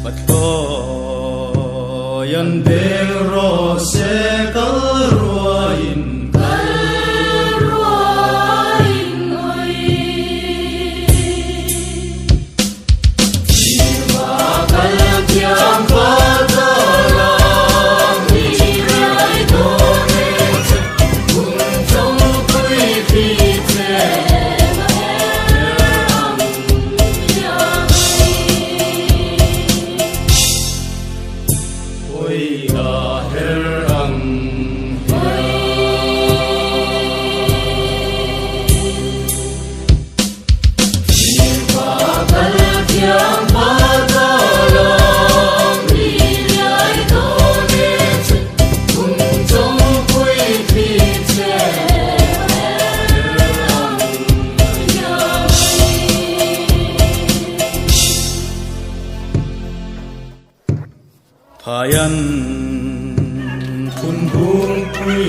Patkoyan bero se kalruain oi Jiwa kal kyang padalang Hirai dore kun trong kui phi te Payan kun hung kui